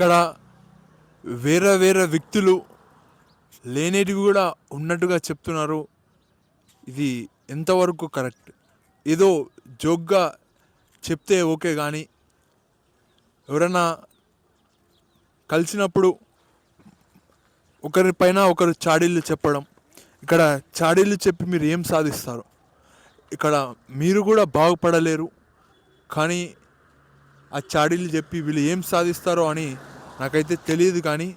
ఇక్కడ వేరే వేరే వ్యక్తులు లేనేటివి కూడా ఉన్నట్టుగా చెప్తున్నారు. ఇది ఎంతవరకు కరెక్ట్? ఏదో జోక్గా చెప్తే ఓకే, కానీ ఎవరైనా కలిసినప్పుడు ఒకరిపైన ఒకరు చాడీళ్ళు చెప్పడం, ఇక్కడ చాడీళ్ళు చెప్పి మీరు ఏం సాధిస్తారు? ఇక్కడ మీరు కూడా బాగుపడలేరు, కానీ ఆ చాడీలు చెప్పి వీళ్ళు ఏం సాధిస్తారో అని నాకైతే తెలియదు. కానీ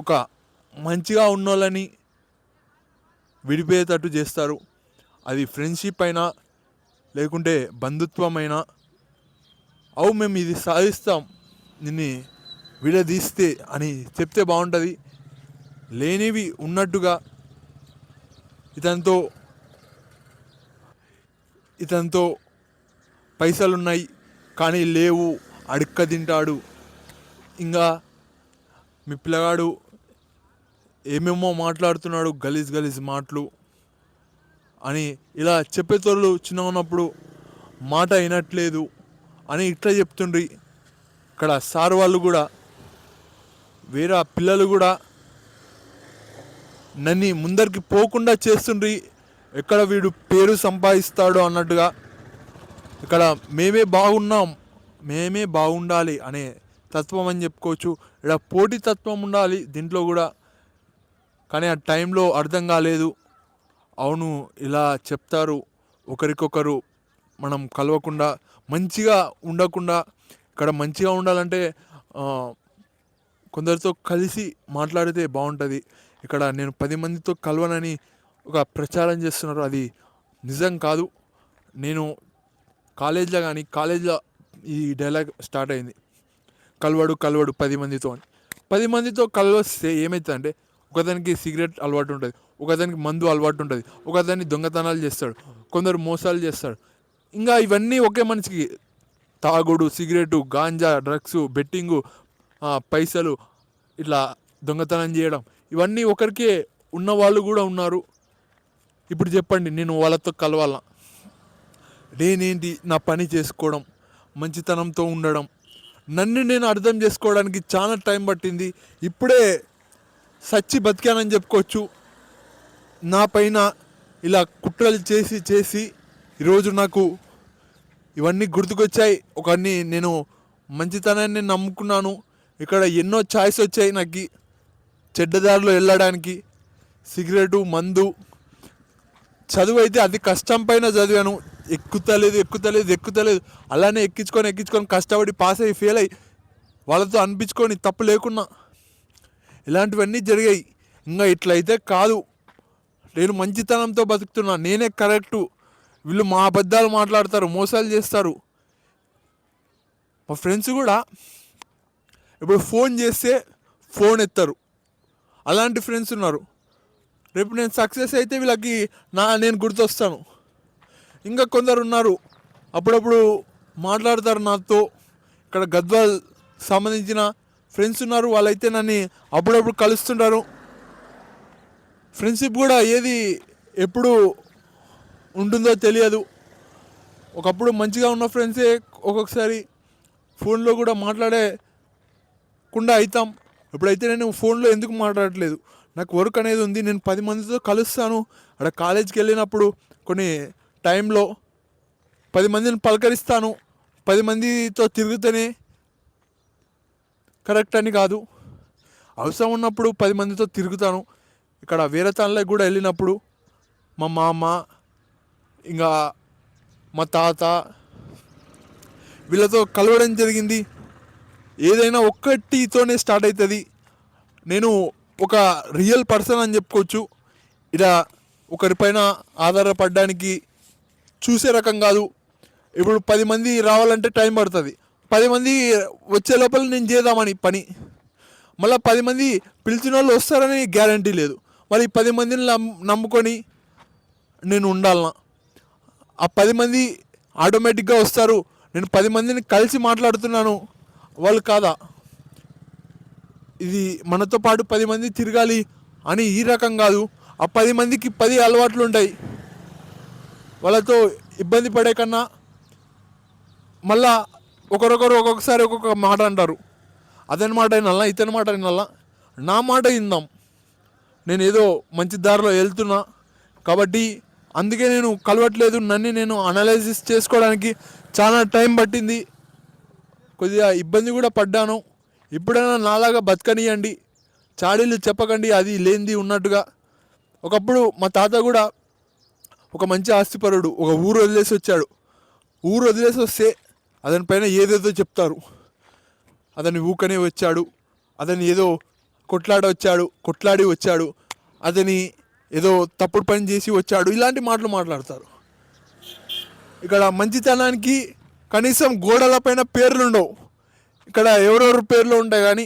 ఒక మంచిగా ఉన్నోళ్ళని విడిపోయేటట్టు చేస్తారు. అది ఫ్రెండ్షిప్ అయినా లేకుంటే బంధుత్వం అయినా, మేము ఇది సాధిస్తాం నిన్ను విడదీస్తే అని చెప్తే బాగుంటుంది. లేనివి ఉన్నట్టుగా ఇతనితో పైసలున్నాయి కానీ లేవు, అడుక్క తింటాడు, ఇంకా మీ పిల్లగాడు ఏమేమో మాట్లాడుతున్నాడు, గలీజ్ గలీజ్ మాటలు అని ఇలా చెప్పేతోళ్ళు చిన్న ఉన్నప్పుడు మాట వినట్లేదు అని ఇట్లా చెప్తుండ్రి. ఇక్కడ సార్ వాళ్ళు కూడా వేరే పిల్లలు కూడా నన్ను ముందరికి పోకుండా చేస్తుండ్రి, ఎక్కడ వీడు పేరు సంపాదిస్తాడు అన్నట్టుగా. ఇక్కడ మేమే బాగున్నాం, మేమే బాగుండాలి అనే తత్వం అని చెప్పుకోవచ్చు. ఇక్కడ పోటీ తత్వం ఉండాలి దీంట్లో కూడా, కానీ ఆ టైంలో అర్థం కాలేదు. అవును, ఇలా చెప్తారు, ఒకరికొకరు మనం కలవకుండా మంచిగా ఉండకుండా. ఇక్కడ మంచిగా ఉండాలంటే కొందరితో కలిసి మాట్లాడితే బాగుంటుంది. ఇక్కడ నేను 10 మందితో కలవనని ఒక ప్రచారం చేస్తున్నారు, అది నిజం కాదు. నేను కాలేజ్లో ఈ డైలాగ్ స్టార్ట్ అయింది, కలవడు 10 మందితో అని. 10 మందితో కలవస్తే ఏమవుతుందంటే, ఒకదానికి సిగరెట్ అలవాటు ఉంటుంది, ఒకదానికి మందు అలవాటు ఉంటుంది, ఒకదాన్ని దొంగతనాలు చేస్తాడు, కొందరు మోసాలు చేస్తాడు. ఇంకా ఇవన్నీ ఒకే మనిషికి తాగుడు, సిగరెటు, గాంజా, డ్రగ్స్, బెట్టింగు, పైసలు, ఇట్లా దొంగతనం చేయడం, ఇవన్నీ ఒకరికే ఉన్న వాళ్ళు కూడా ఉన్నారు. ఇప్పుడు చెప్పండి, నేను వాళ్ళతో కలవాలా? నేనేంటి, నా పని చేసుకోవడం, మంచితనంతో ఉండడం, నన్ను నేను అర్థం చేసుకోవడానికి చాలా టైం పట్టింది. ఇప్పుడే సచ్చి బతికానని చెప్పుకోవచ్చు. నా పైన ఇలా కుట్రలు చేసి ఈరోజు నాకు ఇవన్నీ గుర్తుకొచ్చాయి. ఒకన్ని నేను మంచితనాన్ని నమ్ముకున్నాను. ఇక్కడ ఎన్నో ఛాయిస్ వచ్చాయి నాకు చెడ్డదారిలో వెళ్ళడానికి. సిగరెటు, మందు, చదువు అయితే అతి కష్టం పైన చదివాను, ఎక్కుతలేదు. అలానే ఎక్కించుకొని కష్టపడి పాస్ అయ్యి ఫెయిల్ అయ్యి వాళ్ళతో అనిపించుకొని తప్పు లేకున్నా ఇలాంటివన్నీ జరిగాయి. ఇంకా ఇట్లయితే కాదు, నేను మంచితనంతో బతుకుతున్నా, నేనే కరెక్టు, వీళ్ళు మా అబద్ధాలు మాట్లాడతారు, మోసాలు చేస్తారు. మా ఫ్రెండ్స్ కూడా ఇప్పుడు ఫోన్ చేస్తే ఫోన్ ఎత్తారు, అలాంటి ఫ్రెండ్స్ ఉన్నారు. రేపు నేను సక్సెస్ అయితే వీళ్ళకి నేను గుర్తొస్తాను. ఇంకా కొందరు ఉన్నారు, అప్పుడప్పుడు మాట్లాడతారు నాతో. ఇక్కడ గద్వాల్ సంబంధించిన ఫ్రెండ్స్ ఉన్నారు, వాళ్ళైతే నన్ను అప్పుడప్పుడు కలుస్తుంటారు. ఫ్రెండ్షిప్ కూడా ఏది ఎప్పుడు ఉంటుందో తెలియదు. ఒకప్పుడు మంచిగా ఉన్న ఫ్రెండ్సే ఒక్కొక్కసారి ఫోన్లో కూడా మాట్లాడకుండా అవుతాం. ఇప్పుడైతే నేను ఫోన్లో ఎందుకు మాట్లాడట్లేదు, నాకు వర్క్ అనేది ఉంది, నేను 10 మందితో కలుస్తాను. అక్కడ కాలేజీకి వెళ్ళినప్పుడు కొన్ని టైంలో 10 మందిని పలకరిస్తాను. 10 మందితో తిరుగుతూనే కరెక్ట్ అని కాదు, అవసరం ఉన్నప్పుడు 10 మందితో తిరుగుతాను. ఇక్కడ వేరే తాళ్ళకి కూడా వెళ్ళినప్పుడు మా మామ, ఇంకా మా తాత, వీళ్ళతో కలవడం జరిగింది. ఏదైనా ఒక్కటితోనే స్టార్ట్ అవుతుంది. నేను ఒక రియల్ పర్సన్ అని చెప్పుకోవచ్చు. ఇలా ఒకరిపైన ఆధారపడడానికి చూసే రకం కాదు. ఇప్పుడు 10 మంది రావాలంటే టైం పడుతుంది, 10 మంది వచ్చే లోపల నేను చేద్దామని పని, మళ్ళీ 10 మంది పిలిచిన వాళ్ళు వస్తారని గ్యారంటీ లేదు. మరి 10 మందిని నమ్ముకొని నేను ఉండాలన్నా, ఆ 10 మంది ఆటోమేటిక్గా వస్తారు. నేను 10 మందిని కలిసి మాట్లాడుతున్నాను, వాళ్ళు కాదా? ఇది మనతో పాటు 10 మంది తిరగాలి అని ఈ రకం కాదు. ఆ 10 మందికి 10 అలవాట్లు ఉంటాయి. వాళ్ళతో ఇబ్బంది పడే కన్నా మళ్ళా ఒకరొకరు ఒక్కొక్కసారి ఒక్కొక్క మాట అంటారు. అతని మాట వినాలా ఇతని మాట వినాలా? నా మాట విందాం. నేను ఏదో మంచి దారిలో వెళ్తున్నా కాబట్టి అందుకే నేను కలవట్లేదు. నన్ను నేను అనలైజిస్ చేసుకోవడానికి చాలా టైం పట్టింది, కొద్దిగా ఇబ్బంది కూడా పడ్డాను. ఇప్పుడైనా నాలాగా బతకనియండి, చాడీలు చెప్పకండి అది లేనిది ఉన్నట్టుగా. ఒకప్పుడు మా తాత కూడా ఒక మంచి ఆస్తిపరుడు, ఒక ఊరు వదిలేసి వచ్చాడు. ఊరు వదిలేసి వస్తే అతని పైన ఏదేదో చెప్తారు. అతన్ని ఊకనే వచ్చాడు, అతన్ని ఏదో కొట్లాడి వచ్చాడు, అతని ఏదో తప్పుడు పని చేసి వచ్చాడు, ఇలాంటి మాటలు మాట్లాడతారు. ఇక్కడ మంచితనానికి కనీసం గోడల పైన పేర్లు ఉండవు. ఇక్కడ ఎవరెవరు పేర్లు ఉంటాయి కానీ